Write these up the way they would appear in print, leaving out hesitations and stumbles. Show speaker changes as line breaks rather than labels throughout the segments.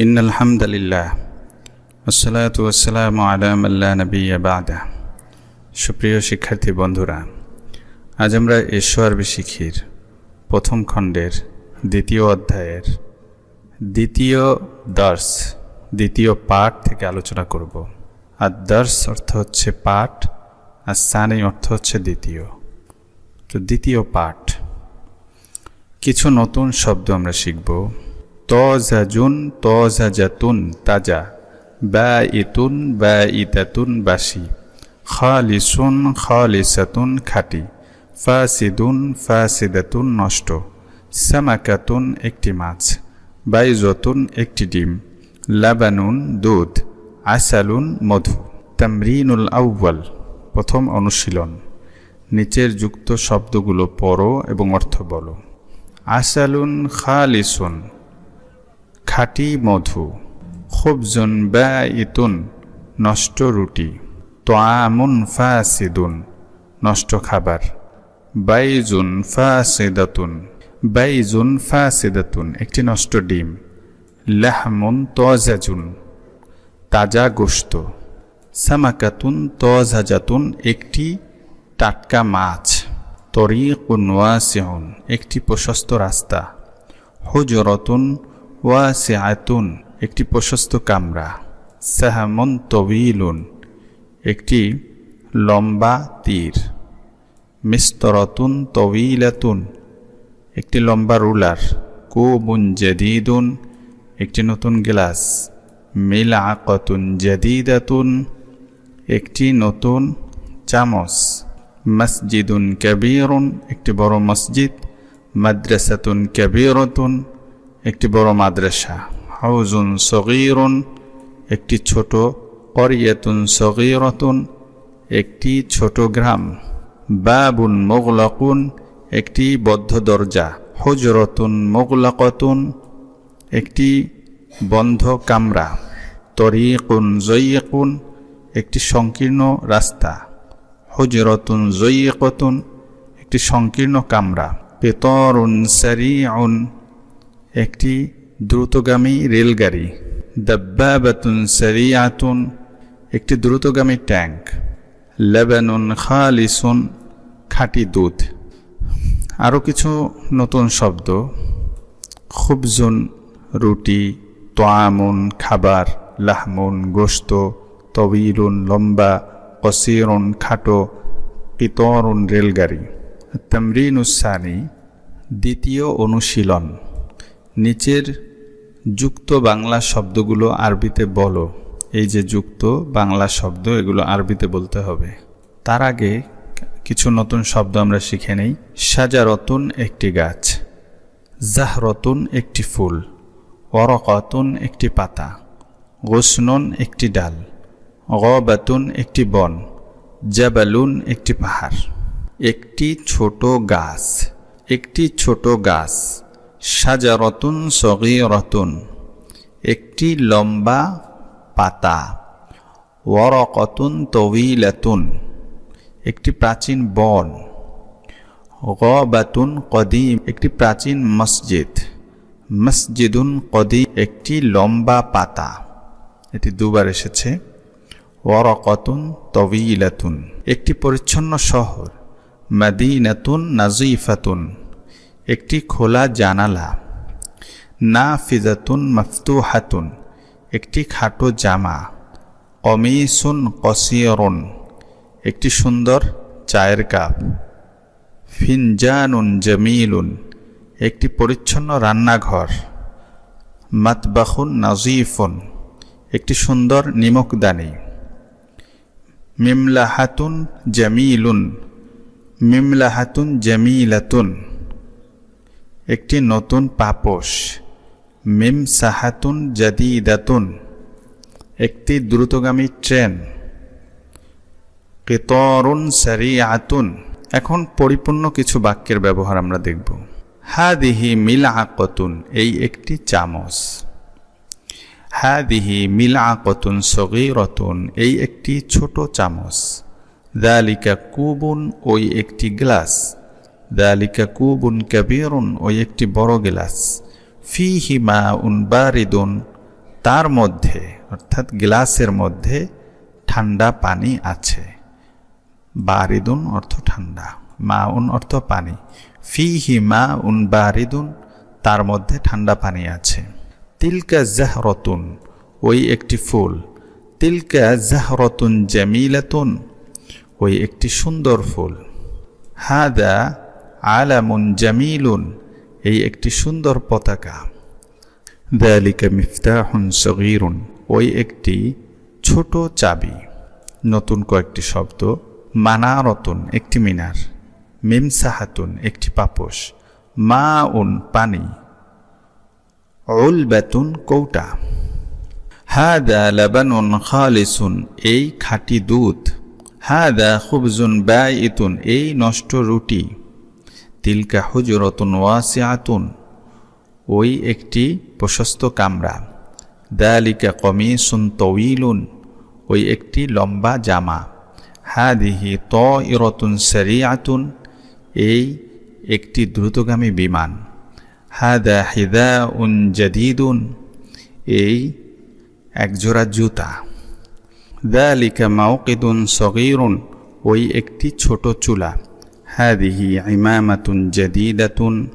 ইন্নাল হামদুলিল্লাহ ওয়াসসালাতু ওয়াসসালামু আলা মান লা নাবিয়্যা বা'দা। সুপ্রিয় শিক্ষার্থী বন্ধুরা, আজ আমরা এশো আরবি শিখির প্রথম খণ্ডের দ্বিতীয় অধ্যায়ের দ্বিতীয় দর্স, দ্বিতীয় পাঠ থেকে আলোচনা করব। আর দর্স অর্থ হচ্ছে পাঠ, আর সানি অর্থ হচ্ছে দ্বিতীয়। তো দ্বিতীয় পাঠ, কিছু নতুন শব্দ আমরা শিখব। তজাজুন, তজাজাতুন তাজা, বাঈতুন, বাঈতাতুন বাসি, খালিসুন, খালিসাতুন খাঁটি, ফাসিদুন, ফাসিদাতুন নষ্ট, সামাকাতুন একটি মাছ, বাইজতুন একটি ডিম, লাবানুন দুধ, আসালুন মধু। তামরিনুল আউয়াল, প্রথম অনুশীলন। নিচের যুক্ত শব্দগুলো পড়ো এবং অর্থ বলো। আসালুন খালিসুন খাঁটি মধু, খুবজুন বাঈতুন নষ্ট রুটি, তোয়ামুন ফাসিদুন নষ্ট খাবার, বাইজুন ফাসিদাতুন, বাইজুন ফাসিদাতুন একটি নষ্ট ডিম, লাহমুন তজাজুন তাজা গোশত, সামাকাতুন তজাজাতুন একটি টাটকা মাছ, তরিকুন ওয়াসিউন একটি প্রশস্ত রাস্তা, হুজরাতুন ওয়াসিআতুন একটি প্রশস্ত কামরা, সাহামুন তওয়িলুন একটি লম্বা তীর, মিসতরাতুন তওয়িলাতুন একটি লম্বা রুলার, কুবুন জাদীদুন একটি নতুন গ্লাস, মিলআকাতুন জাদীদাতুন একটি নতুন চামচ, মসজিদুন কাবীরুন একটি বড় মসজিদ, মাদ্রাসাতুন কাবীরাতুন একটি বড় মাদ্রাসা, হাউজুন সগীরুন একটি ছোট, করিয়াতুন সগীরাতুন একটি ছোট গ্রাম, বাবুন মুগলাকুন একটি বদ্ধ দরজা, হুজরাতুন মুগলাকাতুন একটি বন্ধ কামরা, তরিকুন যায়িকুন একটি সংকীর্ণ রাস্তা, হুজরাতুন যায়িকাতুন একটি সংকীর্ণ কামরা, কিতারুন সারিউন একটি দ্রুতগামী রেলগাড়ি, দাব্বাবাতুন সারিআতুন একটি দ্রুতগামী ট্যাঙ্ক, লাবানুন খালিসুন খাঁটি দুধ। আরও কিছু নতুন শব্দ। খুবজুন রুটি, তোয়ামুন খাবার, লাহমুন গোশত, তওয়িলুন লম্বা, কসীরুন খাটো, কিতারুন রেলগাড়ি। তামরিনুস সানি, দ্বিতীয় অনুশীলন। নিচের যুক্ত বাংলা শব্দগুলো আরবিতে বলো। এই যে যুক্ত বাংলা শব্দ, এগুলো আরবিতে বলতে হবে। তার আগে কিছু নতুন শব্দ আমরা শিখে নেই। শাজারতুন একটি গাছ, জাহরতুন একটি ফুল, ওয়ারাকাতুন একটি পাতা, গুসনুন একটি ডাল, গাবাতুন একটি বন, জাবালুন একটি পাহাড়। একটি ছোট গাছ, একটি ছোট গাছ, শাজারতুন সগীরাতুন একটি লম্বা পাতা, ওয়ারাকাতুন তওয়িলাতুন একটি প্রাচীন বন, গাবাতুন কদীম একটি প্রাচীন মসজিদ, মসজিদুন কদীম একটি লম্বা পাতা। এটি দুবার এসেছে। ওয়ারাকাতুন তওয়িলাতুন একটি পরিচ্ছন্ন শহর, মাদিনাতুন নাযীফাতুন একটি খোলা জানালা, নাফিজাতুন মাফতুহাতুন একটি খাটো জামা, কমিসুন কসীরুন একটি সুন্দর চায়ের কাপ, ফিনজানুন জামিলুন একটি পরিচ্ছন্ন রান্নাঘর, মাতবাখুন নাযীফুন একটি সুন্দর নিমকদানি, মিমলাহাতুন জামিলুন, মিমলাহাতুন জামিলাতুন একটি নতুন পাপোশ, মিমসাহাতুন জাদীদাতুন একটি দ্রুতগামী ট্রেন, কিতারুন সারিআতুন। এখন পরিপূর্ণ কিছু বাক্যের ব্যবহার আমরা দেখব। হাদিহি মিলআকাতুন, এই একটি চামচ। হাদিহি মিলআকাতুন সগীরাতুন, এই একটি ছোট চামচ। যালিকা কুবুন, ওই একটি গ্লাস। যালিকা কুবুন কাবীরুন, ওই একটি বড় গ্লাস। ফীহি মাউন বারিদুন, তার মধ্যে অর্থাৎ গ্লাসের মধ্যে ঠান্ডা পানি আছে। বারিদুন অর্থ ঠান্ডা, মাউন অর্থ পানি। ফীহি মাউন বারিদুন, তার মধ্যে ঠান্ডা পানি আছে। তিলকা জাহরাতুন, ওই একটি ফুল। তিলকা জাহরাতুন জামিলাতুন, ওই একটি সুন্দর ফুল। হাদা আলামুন জামিলুন, এই একটি সুন্দর পতাকা। যালিকা মিফতাহুন সগীরুন, ওই একটি ছোট চাবি। নতুন কয়েকটি শব্দ। মানারতুন, একটি মিনার। মিমসাহাতুন, একটি পাপোশ। মাউন, পানি। উলবাতুন, কৌটা। হাদা লাবানুন খালিসুন, এই খাঁটি দুধ। হাদা খুবজুন বাইতুন, এই নষ্ট রুটি। তিলকা হুজরাতুন ওয়াসিআতুন, ওই একটি প্রশস্ত কামরা। যালিকা কমিসুন তওয়িলুন, ওই একটি লম্বা জামা। হাদিহি তায়রাতুন সারিআতুন, এই একটি দ্রুতগামী বিমান। হাদা হিদাউন জাদীদুন, এই একজোড়া জুতা। যালিকা মাওকিদুন সগীরুন, ওই একটি ছোট চুলা। হাদিহি ইমামাতুন জাদীদাতুন,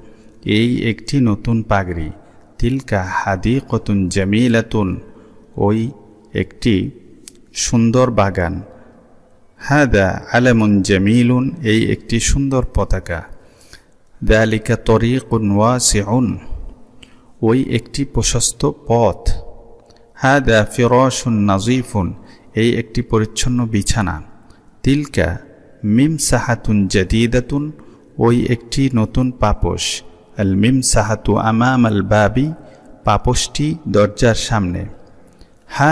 এই একটি নতুন পাগড়ি। তিলকা হাদিকাতুন জামিলাতুন, ওই একটি সুন্দর বাগান। হাদা আলামুন জামিলুন, এই একটি সুন্দর পতাকা। যালিকা তরিকুন ওয়াসিউন, ওই একটি প্রশস্ত পথ। হাদা ফিরাশুন নাজিফুন, এই একটি পরিচ্ছন্ন বিছানা। তিলকা মিমসাহাতুন জাদীদাতুন, ওই একটি নতুন পাপোশ। আল মিমসাহাতু আমাম আল বাবি, পাপোশটি দরজার সামনে।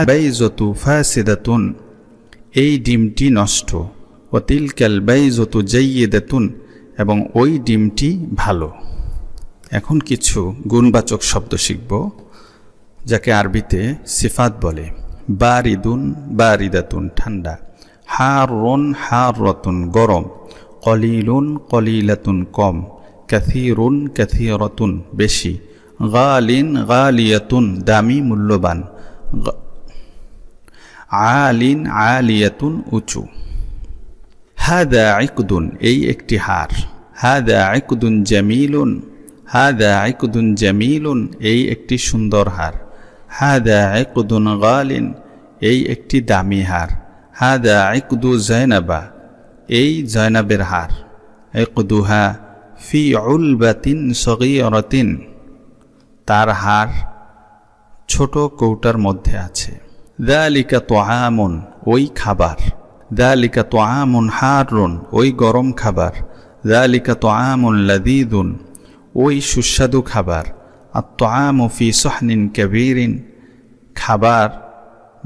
বাইজতু ফাসিদাতুন, এই ডিমটি নষ্ট। ও তিলকাল বাইজতু জাইয়িদাতুন, এবং ওই ডিমটি ভালো। এখন কিছু গুণবাচক শব্দ শিখব, যাকে আরবিতে সিফাত বলে। বারিদুন বারিদাতুন, ঠান্ডা। হারুন হাররাতুন, গরম। কলিলুন কলিলাতুন, কম। কাসীরুন কাসীরাতুন, বেশি। গালিন গালিয়াতুন, দামি মূল্যবান। আলিন আলিয়াতুন, উঁচু। হাদা ইকদুন, এই একটি হার। হাদা ইকদুন জামিলুন, হাদা ইকদুন জামিলুন, এই একটি সুন্দর হার। হাদা ইকদুন গালিন, এই একটি দামি হার। হাদা ইকদু জায়নাবা, এই জয়নাবের হার। ইকদুহা ফি উলবাতিন সগীরাতিন, তার হার ছোট কৌটার মধ্যে আছে। যালিকা তুআমুন, ওই খাবার। যালিকা তুআমুন হারুন, ওই গরম খাবার। যালিকা তুআমুন লাযীযুন, ওই সুস্বাদু খাবার। আত-তুআমু ফি সুহনিন কাবীরিন, খাবার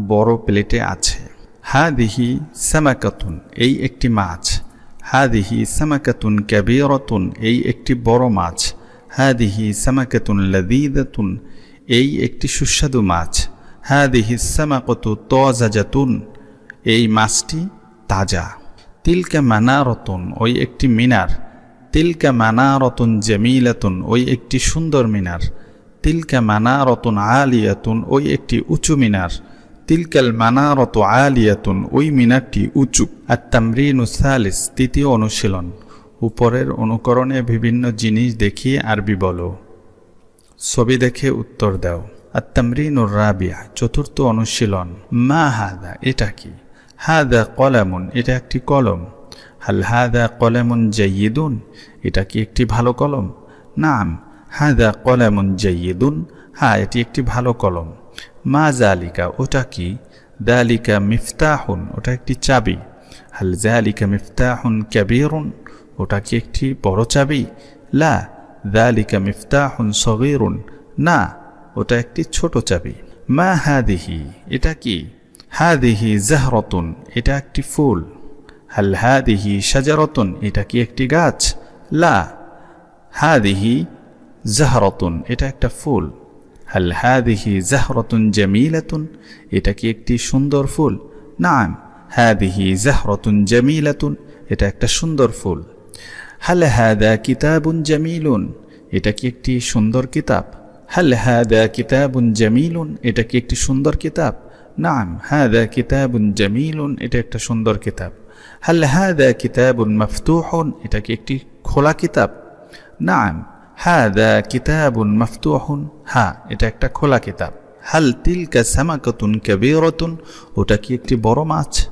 বড় প্লেটে আছে। হাদিহি সামাকাতুন, এই একটি মাছ। হাদিহি সামাকাতুন কাবীরাতুন, এই একটি বড় মাছ। হাদিহি সামাকাতুন লাযীযাতুন, এই একটি সুস্বাদু মাছ। হাদিহি সামাকাতু তাজাজাতুন, এই মাছটি তাজা। তিলকা মানারাতুন, ওই একটি মিনার। তিলকা মানারাতুন জামিলাতুন, ওই একটি সুন্দর মিনার। তিলকা মানারাতুন আলিয়াতুন, ওই একটি উঁচু মিনার। তিলকাল মানারাতু আলিয়াতুন, ওই মিনারটি উঁচু। আত-তামরিনু সালিস, তৃতীয় অনুশীলন। উপরের অনুকরণে বিভিন্ন জিনিস দেখিয়ে আরবি বলো। ছবি দেখে উত্তর দাও। আত-তামরিনুর রাবিয়া, চতুর্থ অনুশীলন। মা হাদা, এটা কি? হাদা কলামুন, এটা একটি কলম। হাল হাদা কলামুন জাইয়িদুন, এটা কি একটি ভালো কলম? নাম, হাদা কলামুন জাইয়িদুন, হ্যাঁ এটি একটি ভালো কলম। মা জালিকা, ওটা কি? দালিকা মিফতাহুন, ওটা একটি চাবি। হাল জালিকা মিফতাহুন কাবীরুন, ওটা কি একটি বড় চাবি? লা, দালিকা মিফতাহুন সগীরুন, না ওটা একটি ছোট চাবি। মা হাদিহি, এটা কি? হাদিহি জাহরাতুন, এটা একটি ফুল। হাল হাদিহি শাজারাতুন, এটা কি একটি গাছ? লা, হাদিহি জাহরাতুন, এটা একটা ফুল। হাল হাদিহি জাহরাতুন জামিলাতুন, এটা কি একটি সুন্দর ফুল? নাম, হাদিহি জাহরাতুন জামিলাতুন, এটা একটা সুন্দর ফুল। হাল হাদা কিতাবুন জামিলুন, এটা কি একটি সুন্দর কিতাব? হাল হাদা কিতাবুন জামিলুন, এটা কি একটি সুন্দর কিতাব? নাম, হাদা কিতাবুন জামিলুন, এটা একটা সুন্দর কিতাব। হাল হাদা কিতাবুন মাফতুহুন, এটা কি একটি খোলা কিতাব? নাম, হাদা কিতাবুন মাফতুহুন, হ্যাঁ এটা একটা খোলা কিতাব। হাল তিলকা সামাকাতুন কাবীরাতুন, ওটা কি একটি বড় মাছ?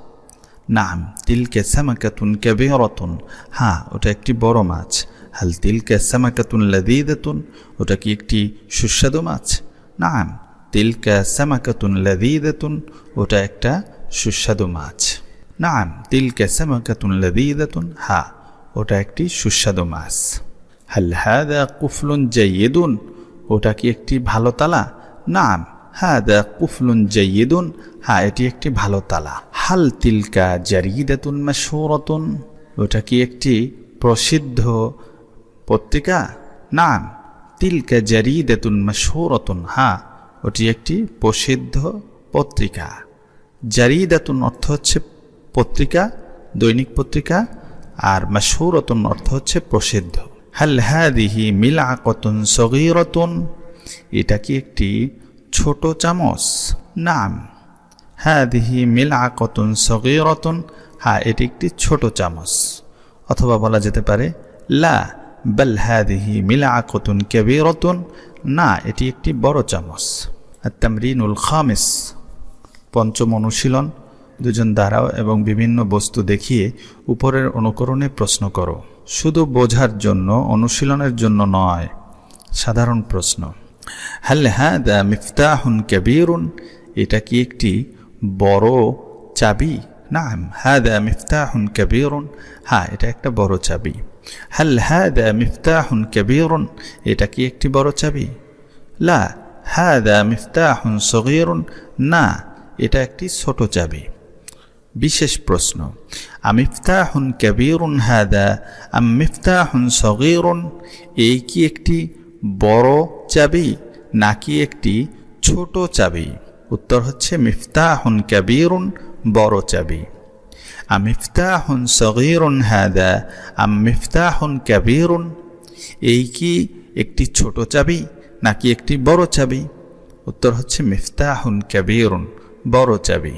নাম, তিলকা সামাকাতুন কাবীরাতুন, হ্যাঁ ওটা একটি বড় মাছ। হাল তিলকা সামাকাতুন লাযীযাতুন, ওটা কি একটি সুস্বাদু মাছ? নাম, তিলকা সামাকাতুন লাযীযাতুন, ওটা একটা সুস্বাদু মাছ। নাম, তিলকা সামাকাতুন লাযীযাতুন, হ্যাঁ ওটা একটি সুস্বাদু মাছ। হাল হাদা কুফলুন জাইয়িদুন, ওটা কি একটি ভালো তালা? নাম, হাদা কুফলুন জাইয়িদুন, হ্যাঁ এটি একটি ভালো তালা। হাল তিলকা জারিদাতুন মাশহুরাতুন, ওটা কি একটি প্রসিদ্ধ পত্রিকা? নাম, তিলকা জারিদাতুন মাশহুরাতুন, হ্যাঁ ওটি একটি প্রসিদ্ধ পত্রিকা। জারিদাতুন অর্থ হচ্ছে পত্রিকা, দৈনিক পত্রিকা, আর মাশহুরাতুন অর্থ হচ্ছে প্রসিদ্ধ। হাল হাদিহি মিলআকাতুন সগীরাতুন, এটা কি একটি ছোট চামচ? নাম, হাদিহি মিলআকাতুন সগীরাতুন, হ্যাঁ এটি একটি ছোট চামচ। অথবা বলা যেতে পারে লা বাল হাদিহি মিলআকাতুন কাবীরাতুন, না এটি একটি বড় চামচ। আত-তামরিনুল খামিস, পঞ্চম অনুশীলন। দুজন দাঁড়াও এবং বিভিন্ন বস্তু দেখিয়ে উপরের অনুকরণে প্রশ্ন করো। শুধু বোঝার জন্য, অনুশীলনের জন্য নয়, সাধারণ প্রশ্ন। হাল হাদা মিফতাহুন কাবীরুন, এটা কি একটি বড় চাবি? নাম, হাদা মিফতাহুন কাবীরুন, হ্যাঁ এটা একটা বড় চাবি। হাল হাদা মিফতাহুন কাবীরুন, এটা কি একটি বড় চাবি? লা, হাদা মিফতাহুন সগীরুন, না এটা একটি ছোট চাবি। বিশেষ প্রশ্ন, আমিফতাহুন কাবীরুন হাদা আম মিফতাহুন সগীরুন, এই কি একটি বড় চাবি নাকি একটি ছোট চাবি? উত্তর হচ্ছে মিফতাহুন কাবীরুন, বড় চাবি। আমিফতাহুন সগীরুন হাদা আম মিফতাহুন কাবীরুন, এই কি একটি ছোট চাবি নাকি একটি বড় চাবি? উত্তর হচ্ছে মিফতাহুন কাবীরুন, বড় চাবি।